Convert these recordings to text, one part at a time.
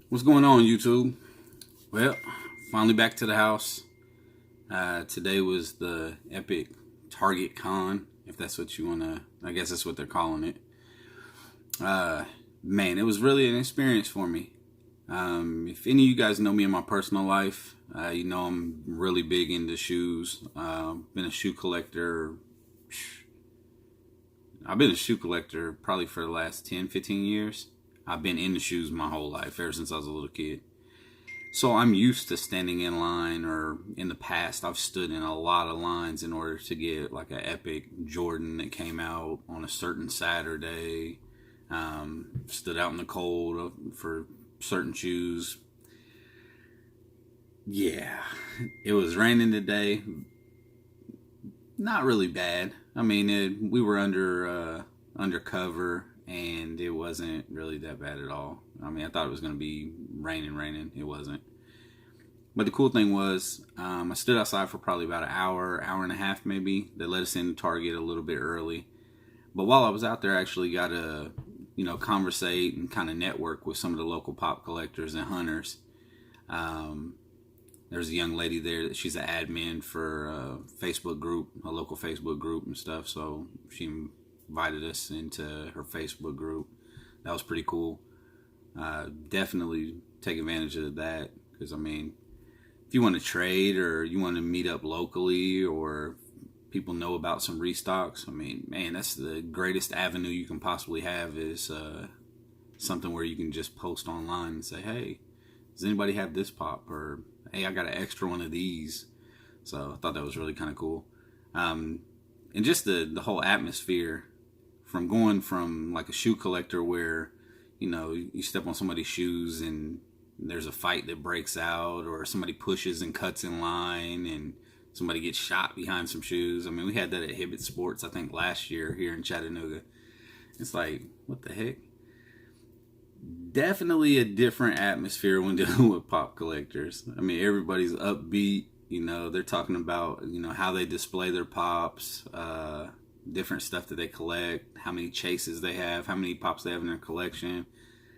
What's going on, YouTube? Well, finally back to the house. Today was the epic Target Con, if that's what you want to, I guess that's what they're calling it. Uh, Man, it was really an experience for me. If any of you guys know me in my personal life, you know I'm really big into shoes. Been a shoe collector. I've been a shoe collector probably for the last 10, 15 years. I've been into shoes my whole life, ever since I was a little kid. So I'm used to standing in line, or in the past, I've stood in a lot of lines in order to get like an epic Jordan that came out on a certain Saturday. Stood out in the cold for certain shoes. Yeah, it was raining today. Not really bad. I mean, we were undercover, and it wasn't really that bad at all. I mean, I thought it was going to be raining. It wasn't. But the cool thing was, I stood outside for probably about an hour and a half maybe. They let us in Target a little bit early. But while I was out there, I actually got to, conversate and kind of network with some of the local pop collectors and hunters. There's a young lady there that she's an admin for a Facebook group, a local Facebook group and stuff. So she invited us into her Facebook group. That was pretty cool. Definitely take advantage of that, because I mean, if you want to trade or you want to meet up locally, or people know about some restocks, I mean, man, that's the greatest avenue you can possibly have, is something where you can just post online and say, hey, does anybody have this pop? Or, hey, I got an extra one of these. So I thought that was really kind of cool. And just the whole atmosphere, from going from like a shoe collector where, you step on somebody's shoes and there's a fight that breaks out, or somebody pushes and cuts in line and somebody gets shot behind some shoes. I mean, we had that at Hibbett Sports, I think, last year here in Chattanooga. It's like, what the heck? Definitely a different atmosphere when dealing with pop collectors. I mean, everybody's upbeat. They're talking about, how they display their pops, different stuff that they collect, how many chases they have, how many pops they have in their collection,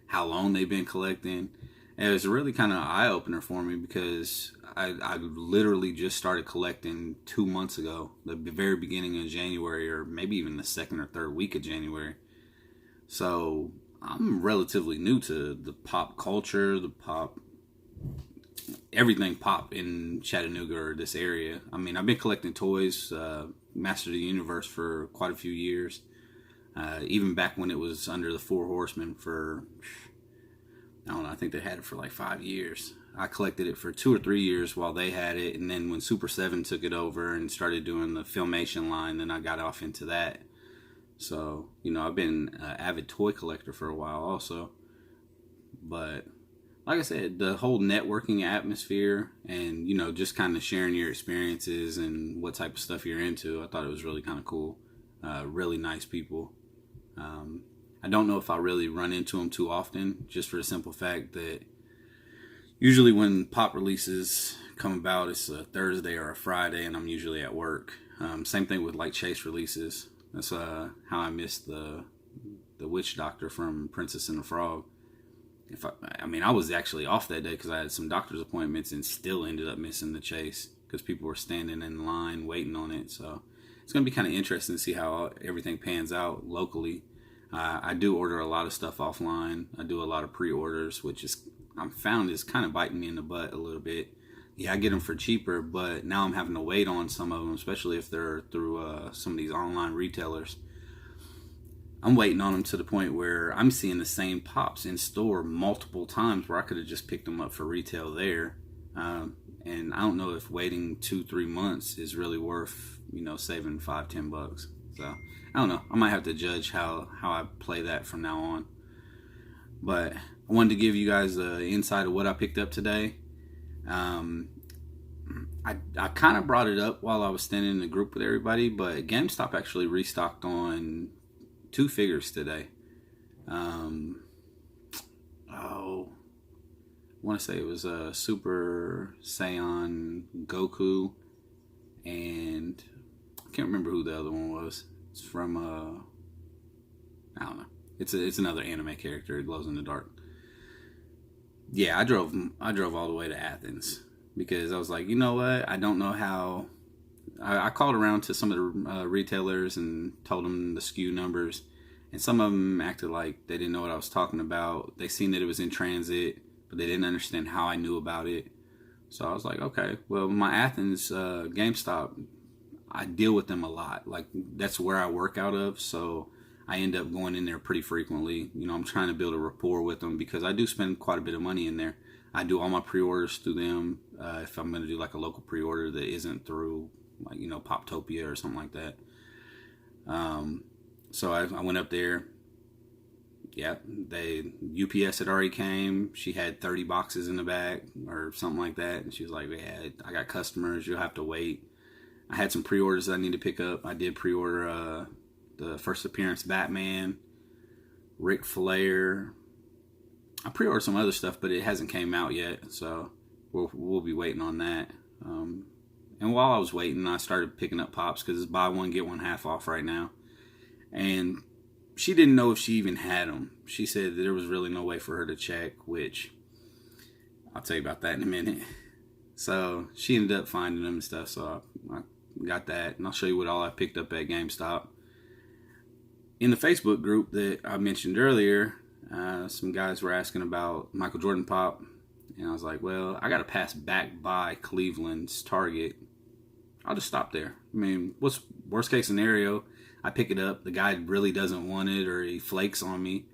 how long they've been collecting. And it was really kind of an eye-opener for me, because I literally just started collecting 2 months ago, the very beginning of January, or maybe even the second or third week of January. So I'm relatively new to the pop culture, everything pop in Chattanooga or this area. I mean, I've been collecting toys, Master of the Universe, for quite a few years. Even back when it was under the Four Horsemen for, I don't know, I think they had it for like 5 years. I collected it for 2 or 3 years while they had it, and then when Super 7 took it over and started doing the Filmation line, then I got off into that. So, I've been an avid toy collector for a while also. But like I said, the whole networking atmosphere and, just kind of sharing your experiences and what type of stuff you're into, I thought it was really kind of cool. Really nice people. I don't know if I really run into them too often, just for the simple fact that usually when pop releases come about, it's a Thursday or a Friday, and I'm usually at work. Same thing with like chase releases. That's how I missed the witch doctor from Princess and the Frog. I was actually off that day because I had some doctor's appointments, and still ended up missing the chase because people were standing in line waiting on it. So it's going to be kind of interesting to see how everything pans out locally. I do order a lot of stuff offline. I do a lot of pre-orders, which I'm found is kind of biting me in the butt a little bit. Yeah, I get them for cheaper, but now I'm having to wait on some of them, especially if they're through some of these online retailers. I'm waiting on them to the point where I'm seeing the same pops in store multiple times, where I could have just picked them up for retail there. And I don't know if waiting 2-3 months is really worth, saving $5-10. So I don't know. I might have to judge how I play that from now on. But I wanted to give you guys an insight of what I picked up today. I kind of brought it up while I was standing in the group with everybody, but GameStop actually restocked on 2 figures today. I want to say it was a Super Saiyan Goku, and I can't remember who the other one was. It's from I don't know. It's another anime character. It glows in the dark. Yeah, I drove all the way to Athens because I was like, you know what? I don't know how. I called around to some of the retailers and told them the SKU numbers, and some of them acted like they didn't know what I was talking about. They seen that it was in transit, but they didn't understand how I knew about it. So I was like, okay, well, my Athens Gamestop, I deal with them a lot. Like, that's where I work out of, so I end up going in there pretty frequently. You know, I'm trying to build a rapport with them because I do spend quite a bit of money in there. I do all my pre-orders through them. If I'm going to do like a local pre-order that isn't through, like, you know, Poptopia or something like that. So I went up there. Yeah, UPS had already came. She had 30 boxes in the back or something like that, and she was like, "Yeah, I got customers. You'll have to wait." I had some pre-orders that I need to pick up. I did pre-order the first appearance Batman, Ric Flair. I pre-ordered some other stuff, but it hasn't came out yet, so we'll be waiting on that. And while I was waiting, I started picking up pops because it's buy one get one half off right now. And she didn't know if she even had them. She said that there was really no way for her to check, which I'll tell you about that in a minute. So she ended up finding them and stuff, so I got that, and I'll show you what all I picked up at GameStop. In the Facebook group that I mentioned earlier, some guys were asking about Michael Jordan pop, and I was like, well, I got to pass back by Cleveland's Target. I'll just stop there. I mean, what's worst case scenario? I pick it up, the guy really doesn't want it, or he flakes on me,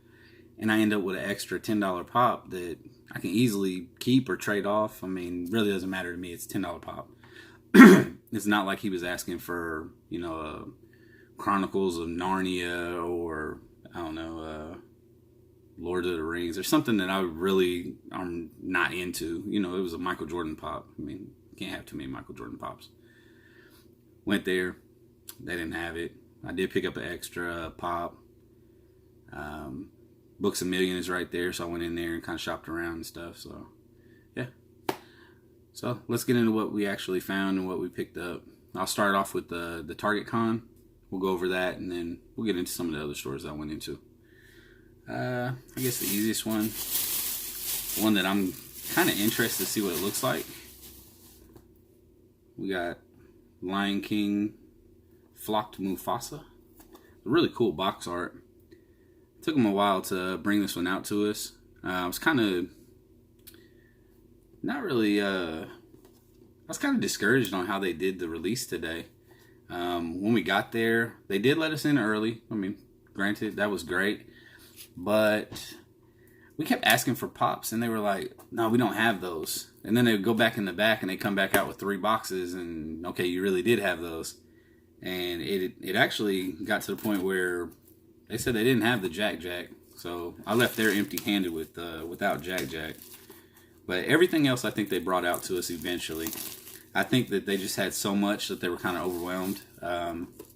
and I end up with an extra $10 pop that I can easily keep or trade off. I mean, really doesn't matter to me. It's $10 pop. It's not like he was asking for, you know, Chronicles of Narnia or, I don't know, Lord of the Rings or something that I'm not into. You know, it was a Michael Jordan pop. I mean, you can't have too many Michael Jordan pops. Went there. They didn't have it. I did pick up an extra pop. Books A Million is right there, so I went in there and kind of shopped around and stuff. So, yeah. So, let's get into what we actually found and what we picked up. I'll start off with the Target Con. We'll go over that, and then we'll get into some of the other stores that I went into. I guess the easiest one that I'm kind of interested to see what it looks like. We got Lion King Flocked Mufasa. Really cool box art. It took them a while to bring this one out to us. I was kind of not really. I was kind of discouraged on how they did the release today. When we got there, they did let us in early. I mean, granted, that was great, but we kept asking for pops, and they were like, "No, we don't have those." And then they would go back in the back, and they come back out with 3 boxes, and okay, you really did have those. And it actually got to the point where they said they didn't have the Jack Jack, so I left there empty-handed without Jack Jack. But everything else, I think they brought out to us eventually. I think that they just had so much that they were kind of overwhelmed.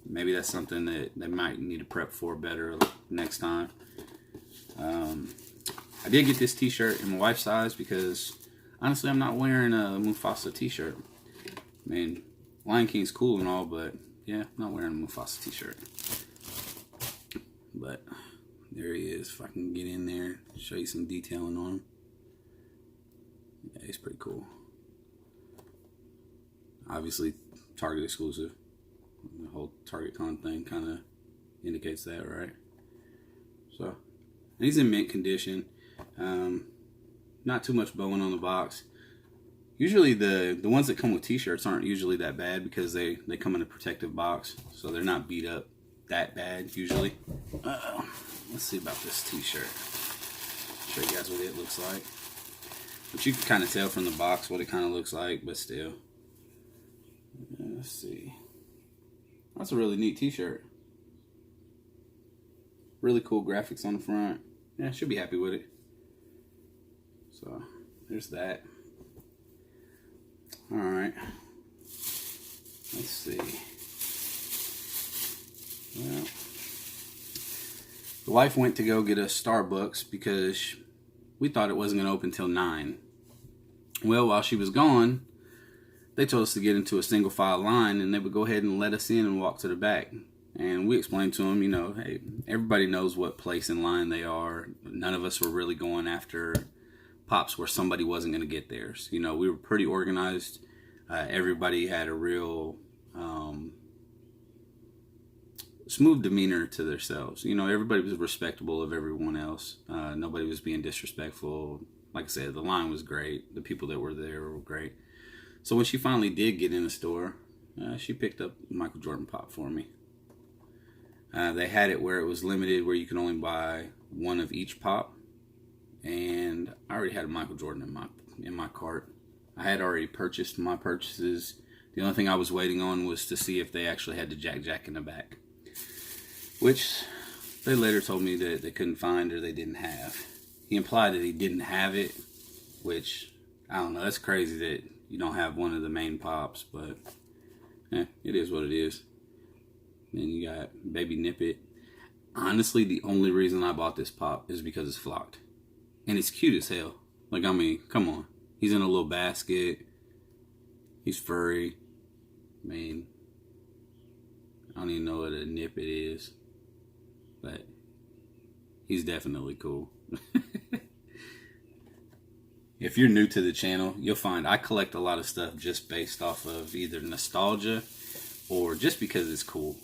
Maybe that's something that they might need to prep for better next time. I did get this T-shirt in my wife's size because honestly, I'm not wearing a Mufasa T-shirt. I mean, Lion King's cool and all, but yeah, I'm not wearing a Mufasa T-shirt. But there he is. If I can get in there, show you some detailing on him. Yeah, he's pretty cool. Obviously, Target exclusive. The whole Target Con thing kind of indicates that, right? So, he's in mint condition. Not too much bowing on the box. Usually the ones that come with t-shirts aren't usually that bad because they come in a protective box, so they're not beat up that bad usually. Let's see about this t-shirt. Show you guys what it looks like. But you can kind of tell from the box what it kind of looks like, but still. Let's see. That's a really neat t-shirt. Really cool graphics on the front. Yeah, should be happy with it. So, there's that. Alright. Let's see. Well, the wife went to go get us Starbucks because we thought it wasn't going to open till 9. Well, while she was gone, they told us to get into a single file line and they would go ahead and let us in and walk to the back. And we explained to them, you know, hey, everybody knows what place in line they are. None of us were really going after pops where somebody wasn't going to get theirs. You know, we were pretty organized. Everybody had a real smooth demeanor to themselves. You know, everybody was respectable of everyone else. Nobody was being disrespectful. Like I said, the line was great. The people that were there were great. So when she finally did get in the store, she picked up Michael Jordan pop for me. They had it where it was limited, where you could only buy one of each pop. And I already had a Michael Jordan in my cart. I had already purchased my purchases. The only thing I was waiting on was to see if they actually had the Jack in the back, which they later told me that they couldn't find or they didn't have. He implied that he didn't have it, which, I don't know, that's crazy that you don't have one of the main pops, but it is what it is. Then you got Baby Nippet. Honestly, the only reason I bought this pop is because it's flocked. And it's cute as hell. Like, I mean, come on. He's in a little basket. He's furry. I mean, I don't even know what a Nippet is. But he's definitely cool. If you're new to the channel, you'll find I collect a lot of stuff just based off of either nostalgia or just because it's cool.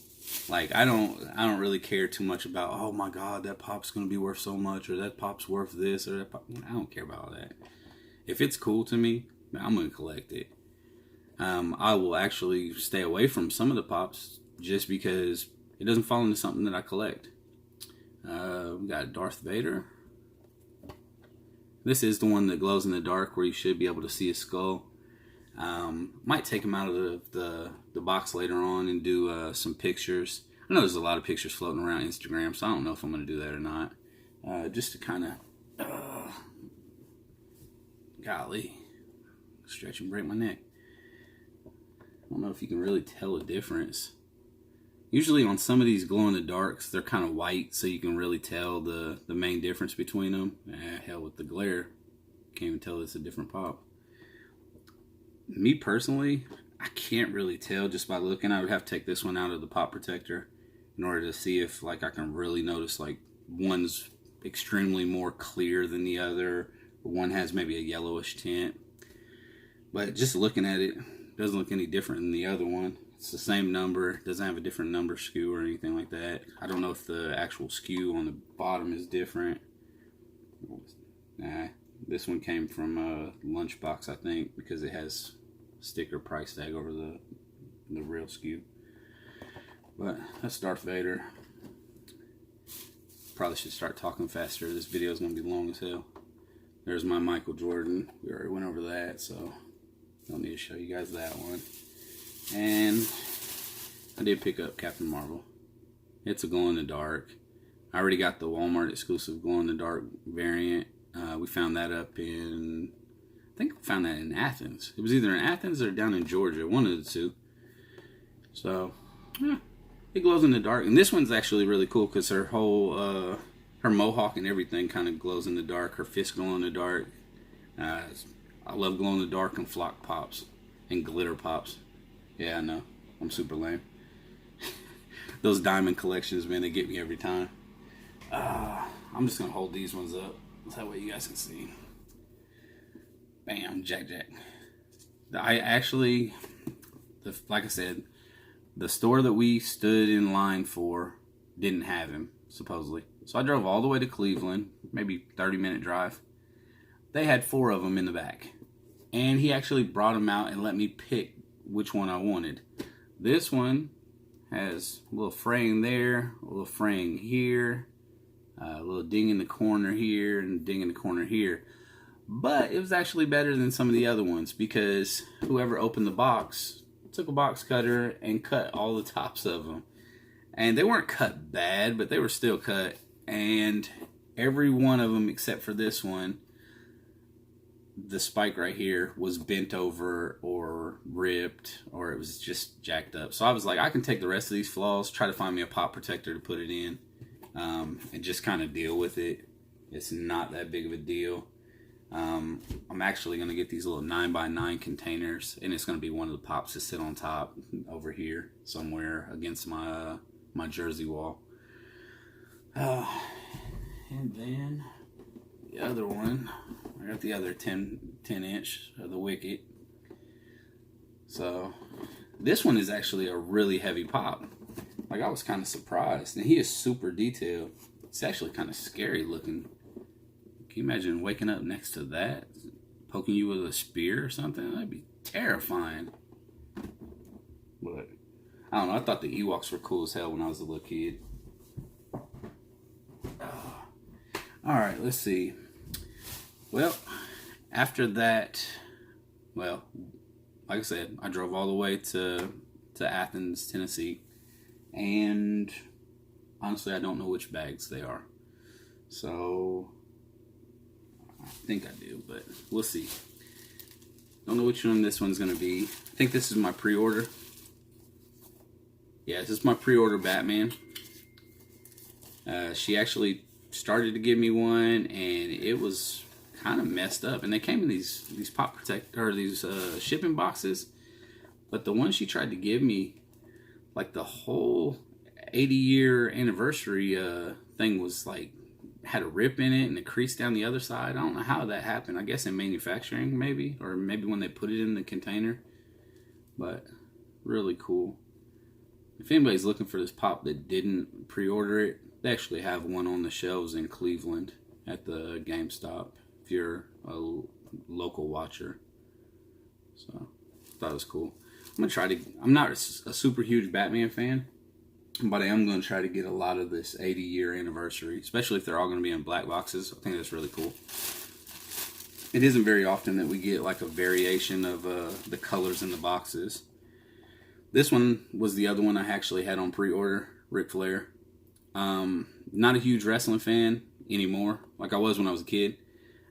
Like, I don't really care too much about, oh my god, that pop's gonna be worth so much, or that pop's worth this, or that pop. I don't care about all that. If it's cool to me, I'm gonna collect it. I will actually stay away from some of the pops just because it doesn't fall into something that I collect. We got Darth Vader. This is the one that glows in the dark, where you should be able to see his skull. Might take him out of the box later on and do some pictures. I know there's a lot of pictures floating around Instagram, so I don't know if I'm going to do that or not. Just to kind of, golly, stretch and break my neck. I don't know if you can really tell a difference. Usually on some of these glow-in-the-darks, they're kind of white, so you can really tell the main difference between them. Hell, with the glare, can't even tell it's a different pop. Me personally, I can't really tell just by looking. I would have to take this one out of the pop protector in order to see if, like, I can really notice, like, one's extremely more clear than the other, or one has maybe a yellowish tint. But just looking at it, doesn't look any different than the other one. It's the same number, doesn't have a different number skew or anything like that. I don't know if the actual skew on the bottom is different. Nah, this one came from a Lunchbox, I think, because it has sticker price tag over the real skew. But that's Darth Vader. Probably should start talking faster. This video is going to be long as hell. There's my Michael Jordan. We already went over that, so don't need to show you guys that one. And I did pick up Captain Marvel. It's a glow-in-the-dark. I already got the Walmart exclusive glow-in-the-dark variant. We found that up in, I think we found that in Athens. It was either in Athens or down in Georgia, one of the two. So, yeah, it glows in the dark. And this one's actually really cool because her whole, her mohawk and everything kind of glows in the dark. Her fist glow in the dark. I love glow in the dark and flock pops and glitter pops. Yeah, I know. I'm super lame. Those diamond collections, man, they get me every time. I'm just going to hold these ones up. That way you guys can see. Bam, Jack. I actually, like I said, the store that we stood in line for didn't have him, supposedly. So I drove all the way to Cleveland, maybe 30-minute drive. They had 4 of them in the back. And he actually brought them out and let me pick which one I wanted. This one has a little fraying there, a little fraying here, a little ding in the corner here, and a ding in the corner here. But it was actually better than some of the other ones because whoever opened the box took a box cutter and cut all the tops of them. And they weren't cut bad, but they were still cut. And every one of them except for this one, the spike right here was bent over or ripped, or it was just jacked up. So I was like, I can take the rest of these flaws, try to find me a pop protector to put it in, and just kind of deal with it. It's not that big of a deal. I'm actually going to get these little 9x9 containers, and it's going to be one of the pops to sit on top over here somewhere against my my jersey wall. And then the other one I got the other 10 inch of the Wicket. So this one is actually a really heavy pop. Like, I was kind of surprised. And he is super detailed. It's actually kind of scary looking. Can you imagine waking up next to that? Poking you with a spear or something? That'd be terrifying. But I don't know. I thought the Ewoks were cool as hell when I was a little kid. Alright, let's see. Well, after that, well, like I said, I drove all the way to Athens, Tennessee. And honestly, I don't know which bags they are. So I think I do, but we'll see. Don't know which one this one's going to be. I think this is my pre-order. Yeah, this is my pre-order Batman. She actually started to give me one, and it was kind of messed up. And they came in these pop protect or these shipping boxes. But the one she tried to give me, like the whole 80-year anniversary thing was like had a rip in it and a crease down the other side. I don't know how that happened. I guess in manufacturing maybe, or maybe when they put it in the container. But really cool. If anybody's looking for this pop that didn't pre-order it, they actually have one on the shelves in Cleveland at the Gamestop if you're a local watcher. So I thought it was cool. I'm not a super huge Batman fan, but I am going to try to get a lot of this 80-year anniversary, especially if they're all going to be in black boxes. I think that's really cool. It isn't very often that we get like a variation of the colors in the boxes. This one was the other one I actually had on pre-order, Ric Flair. Not a huge wrestling fan anymore, like I was when I was a kid.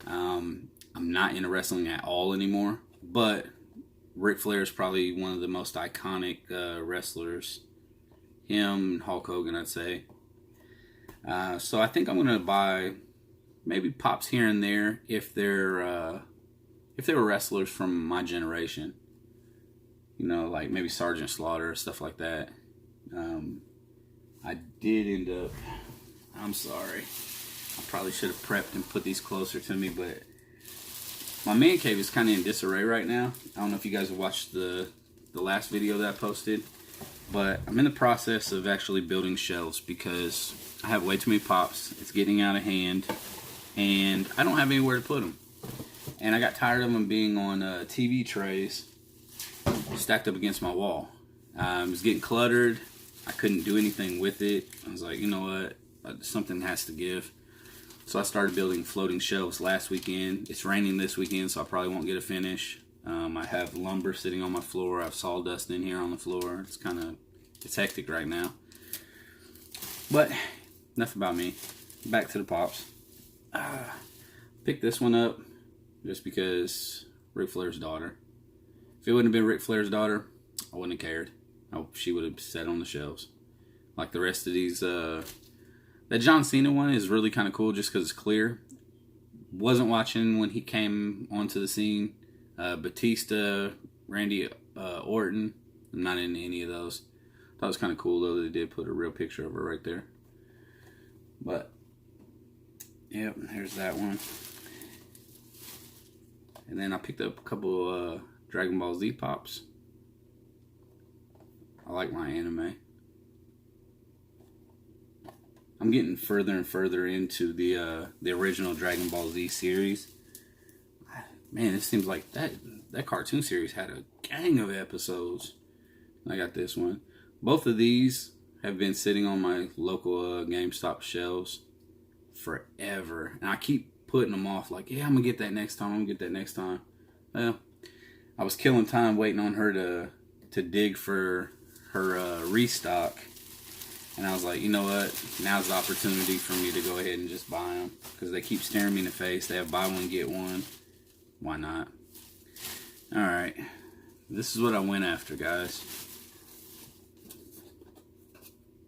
I'm not into wrestling at all anymore, but Ric Flair is probably one of the most iconic wrestlers. Him and Hulk Hogan, I'd say. So I think I'm going to buy maybe pops here and there if they were wrestlers from my generation. You know, like maybe Sergeant Slaughter, stuff like that. I did end up... I'm sorry. I probably should have prepped and put these closer to me, but my man cave is kind of in disarray right now. I don't know if you guys have watched the last video that I posted, but I'm in the process of actually building shelves because I have way too many pops. It's getting out of hand, and I don't have anywhere to put them. And I got tired of them being on TV trays stacked up against my wall. It was getting cluttered. I couldn't do anything with it. I was like, you know what? Something has to give. So I started building floating shelves last weekend. It's raining this weekend, so I probably won't get a finish. I have lumber sitting on my floor. I have sawdust in here on the floor. It's hectic right now. But enough about me. Back to the pops. Picked this one up just because Ric Flair's daughter. If it wouldn't have been Ric Flair's daughter, I wouldn't have cared. She would have sat on the shelves. Like the rest of these. That John Cena one is really kind of cool just because it's clear. Wasn't watching when he came onto the scene. Batista, Randy Orton. I'm not into any of those. Thought it was kind of cool though that they did put a real picture of her right there. But, yep, here's that one. And then I picked up a couple Dragon Ball Z pops. I like my anime. I'm getting further and further into the original Dragon Ball Z series. Man, it seems like that cartoon series had a gang of episodes. I got this one. Both of these have been sitting on my local Gamestop shelves forever. And I keep putting them off like, yeah, I'm going to get that next time. Well, I was killing time waiting on her to dig for her restock. And I was like, you know what? Now's the opportunity for me to go ahead and just buy them. Because they keep staring me in the face. They have buy one, get one. Why not? Alright. This is what I went after, guys.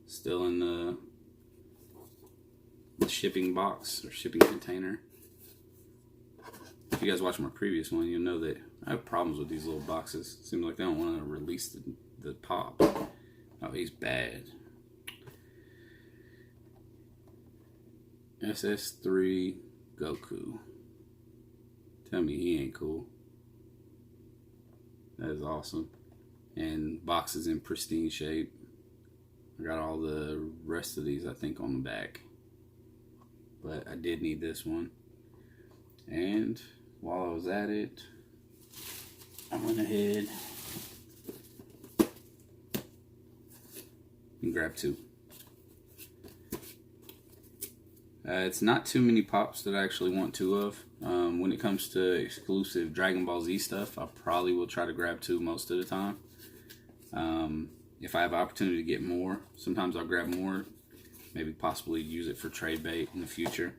Still in the shipping box or shipping container. If you guys watch my previous one, you'll know that I have problems with these little boxes. Seems like they don't want to release the pop. Oh, he's bad. SS3 Goku. Tell me he ain't cool. That is awesome. And box is in pristine shape. I got all the rest of these, I think, on the back. But I did need this one. And while I was at it, I went ahead and grabbed two. It's not too many pops that I actually want two of. When it comes to exclusive Dragon Ball Z stuff, I probably will try to grab two most of the time. If I have opportunity to get more, sometimes I'll grab more. Maybe possibly use it for trade bait in the future.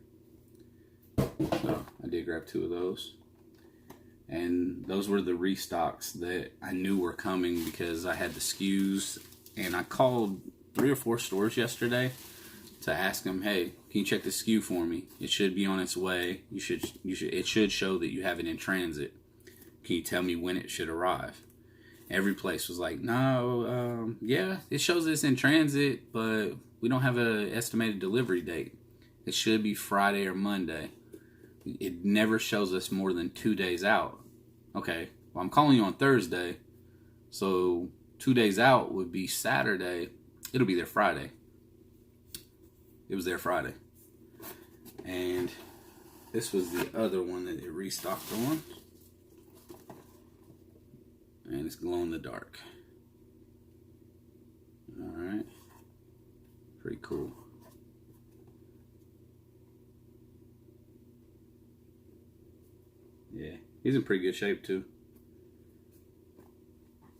So I did grab two of those. And those were the restocks that I knew were coming because I had the SKUs. And I called 3 or 4 stores yesterday to ask them, hey, can you check the SKU for me? It should be on its way. It should show that you have it in transit. Can you tell me when it should arrive? Every place was like, no, yeah, it shows it's in transit, but we don't have an estimated delivery date. It should be Friday or Monday. It never shows us more than 2 days out. Okay, well, I'm calling you on Thursday, so 2 days out would be Saturday. It'll be there Friday. It was there Friday. And this was the other one that it restocked on. And it's glow in the dark. Alright. Pretty cool. Yeah, he's in pretty good shape too.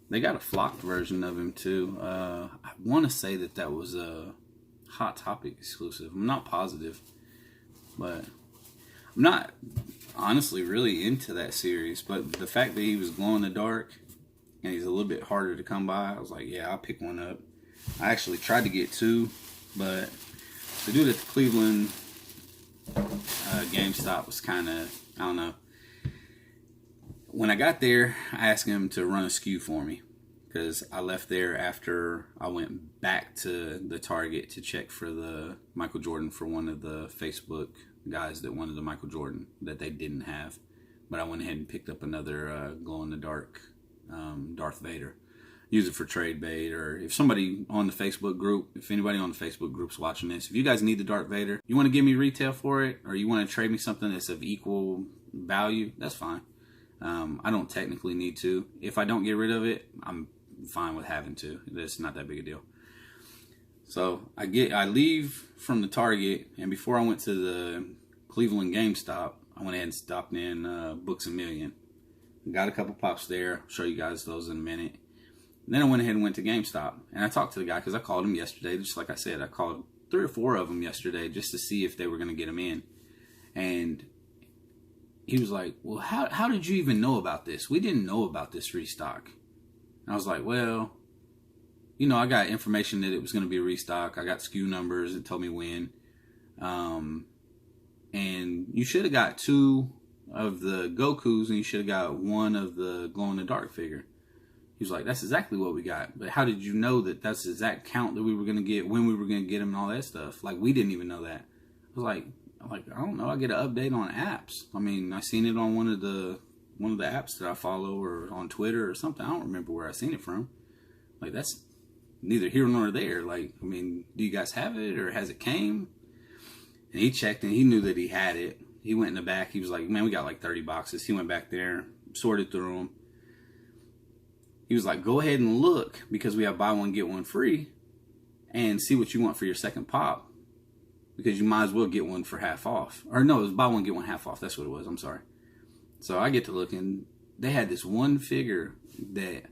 They got a flocked version of him too. I want to say that was a Hot Topic exclusive. I'm not positive, but I'm not honestly really into that series. But the fact that he was glow in the dark and he's a little bit harder to come by, I was like, yeah, I'll pick one up. I actually tried to get two, but the dude at the Cleveland Gamestop was kind of, I don't know. When I got there, I asked him to run a SKU for me because I left there after I went back to the Target to check for the Michael Jordan for one of the Facebook guys that wanted the Michael Jordan that they didn't have. But I went ahead and picked up another glow-in-the-dark Darth Vader. Use it for trade bait, or if somebody on the Facebook group, if anybody on the Facebook group's watching this, if you guys need the Darth Vader, you want to give me retail for it, or you want to trade me something that's of equal value, that's fine. I don't technically need to. If I don't get rid of it, I'm fine with having to. It's not that big a deal. So I leave from the Target, and before I went to the Cleveland GameStop, I went ahead and stopped in Books A Million. Got a couple pops there. I'll show you guys those in a minute. And then I went ahead and went to GameStop, and I talked to the guy because I called him yesterday. Just like I said, I called 3 or 4 of them yesterday just to see if they were going to get them in. And he was like, well, how did you even know about this? We didn't know about this restock. And I was like, well, you know, I got information that it was going to be a restock. I got SKU numbers. It told me when. And you should have got 2 of the Gokus, and you should have got 1 of the glow-in-the-dark figure. He was like, that's exactly what we got. But how did you know that that's the exact count that we were going to get, when we were going to get them, and all that stuff? Like, we didn't even know that. I was like, I don't know. I get an update on apps. I mean, I seen it on one of the apps that I follow, or on Twitter or something. I don't remember where I seen it from. Like, that's neither here nor there. Like, I mean, do you guys have it, or has it came? And he checked, and he knew that he had it. He went in the back. He was like, man, we got like 30 boxes. He went back there, sorted through them. He was like, go ahead and look, because we have buy one, get one free, and see what you want for your second pop, because you might as well get one for half off. Or no, it was buy one, get one half off. That's what it was. I'm sorry. So I get to look, and they had this one figure that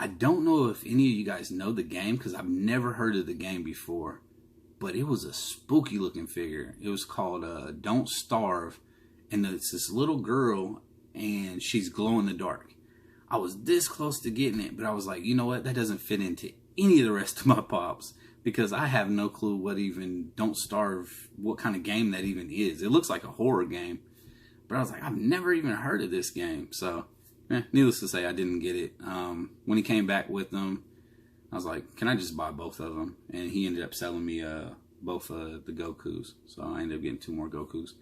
I don't know if any of you guys know the game, because I've never heard of the game before, but it was a spooky looking figure. It was called Don't Starve, and it's this little girl, and she's glow in the dark. I was this close to getting it, but I was like, you know what? That doesn't fit into any of the rest of my pops, because I have no clue what even Don't Starve, what kind of game that even is. It looks like a horror game, but I was like, I've never even heard of this game. So, needless to say, I didn't get it. When he came back with them, I was like, can I just buy both of them? And he ended up selling me both the Gokus. So I ended up getting 2 more Gokus.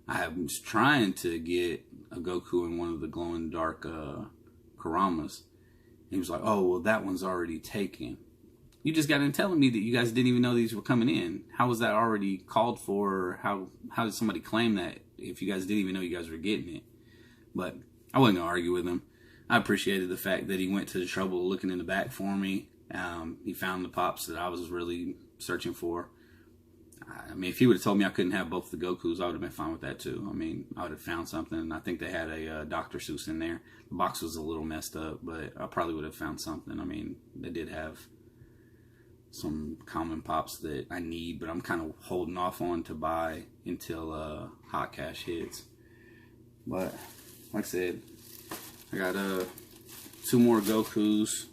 I was trying to get a Goku in one of the glow-in-the-dark Karamas. He was like, oh, well, that one's already taken. You just got in telling me that you guys didn't even know these were coming in. How was that already called for? Or how did somebody claim that if you guys didn't even know you guys were getting it? But I wasn't going to argue with him. I appreciated the fact that he went to the trouble of looking in the back for me. He found the pops that I was really searching for. I mean, if he would have told me I couldn't have both the Gokus, I would have been fine with that too. I mean, I would have found something. I think they had a Dr. Seuss in there. The box was a little messed up, but I probably would have found something. I mean, they did have some common pops that I need, but I'm kind of holding off on to buy until hot cash hits. But like I said, I got 2 more Gokus.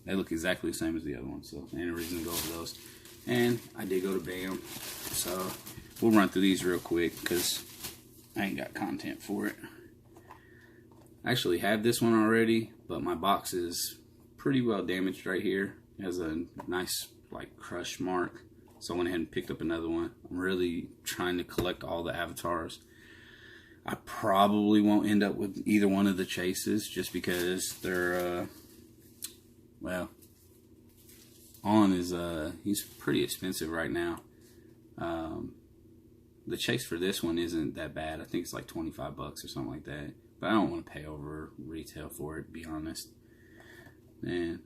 They look exactly the same as the other one, so ain't no reason to go over those. And I did go to BAM, so we'll run through these real quick because I ain't got content for it. I actually have this one already, but my box is pretty well damaged right here. It has a nice like crush mark, so I went ahead and picked up another one. I'm really trying to collect all the avatars. I probably won't end up with either one of the chases just because they're well, On is he's pretty expensive right now. The chase for this one isn't that bad. I think it's like 25 bucks or something like that. But I don't want to pay over retail for it, to be honest. And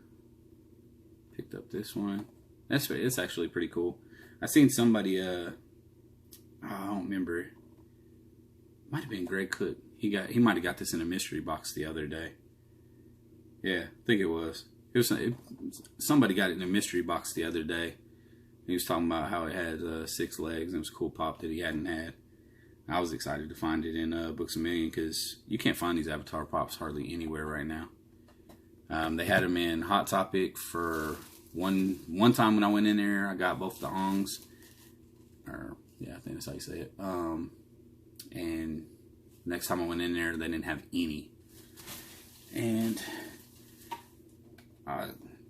picked up this one. It's actually pretty cool. I seen somebody I don't remember. Might have been Greg Cook. He might have got this in a mystery box the other day. Yeah, I think it was. Somebody got it in a mystery box the other day. He was talking about how it had 6 legs and it was a cool pop that he hadn't had. I was excited to find it in Books A Million because you can't find these Avatar pops hardly anywhere right now. They had them in Hot Topic for one time when I went in there. I got both the Ongs. Or, yeah, I think that's how you say it. And next time I went in there, they didn't have any. And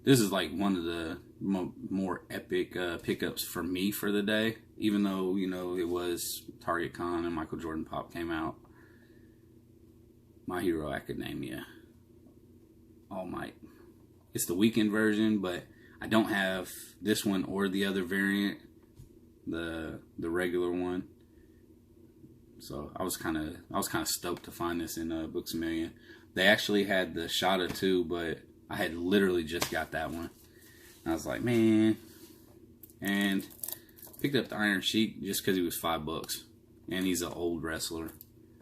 this is like one of the more epic pickups for me for the day. Even though, you know, it was Target Con and Michael Jordan Pop came out. My Hero Academia. All Might. It's the weekend version, but I don't have this one or the other variant. The regular one. So I was kind of stoked to find this in Books A Million. They actually had the Shada too, but I had literally just got that one. I was like, man. And picked up the Iron Sheik just because he was $5. And he's an old wrestler.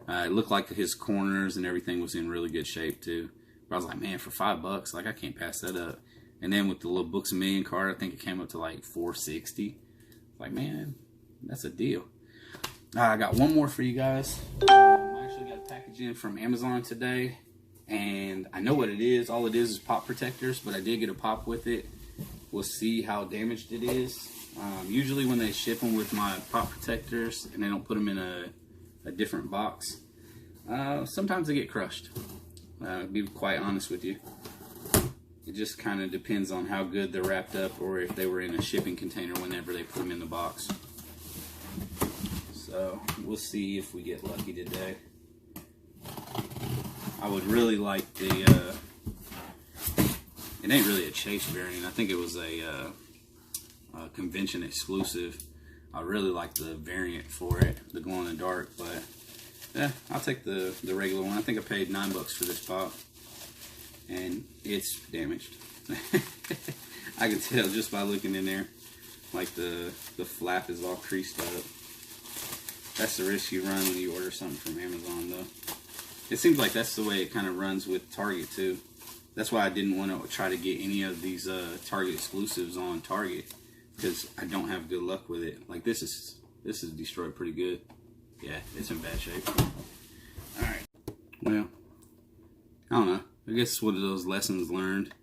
It looked like his corners and everything was in really good shape too. But I was like, man, for $5, like I can't pass that up. And then with the little Books A Million card, I think it came up to like $4.60. Like, man, that's a deal. I got one more for you guys. I actually got a package in from Amazon today. And I know what it is. All it is pop protectors, but I did get a pop with it. We'll see how damaged it is. Usually when they ship them with my pop protectors and they don't put them in a different box, sometimes they get crushed. To be quite honest with you. It just kind of depends on how good they're wrapped up or if they were in a shipping container whenever they put them in the box. So we'll see if we get lucky today. I would really like the, it ain't really a chase variant. I think it was a convention exclusive. I really like the variant for it, the glow in the dark, but yeah, I'll take the regular one. I think I paid $9 for this pop, and it's damaged. I can tell just by looking in there, like the flap is all creased up. That's the risk you run when you order something from Amazon, though. It seems like that's the way it kind of runs with Target too. That's why I didn't want to try to get any of these Target exclusives on Target because I don't have good luck with it. Like this is destroyed pretty good. Yeah, it's in bad shape. All right. Well, I don't know. I guess it's one of those lessons learned.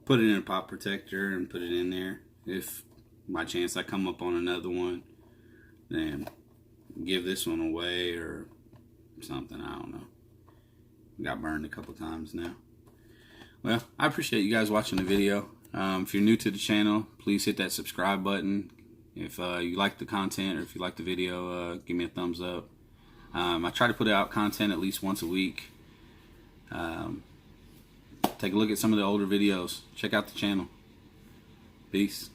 Put it in a pop protector and put it in there. If by chance I come up on another one, then give this one away or something. I don't know. Got burned a couple times now. Well, I appreciate you guys watching the video. If you're new to the channel, please hit that subscribe button. If you like the content or if you like the video, give me a thumbs up. I try to put out content at least once a week. Take a look at some of the older videos. Check out the channel. Peace.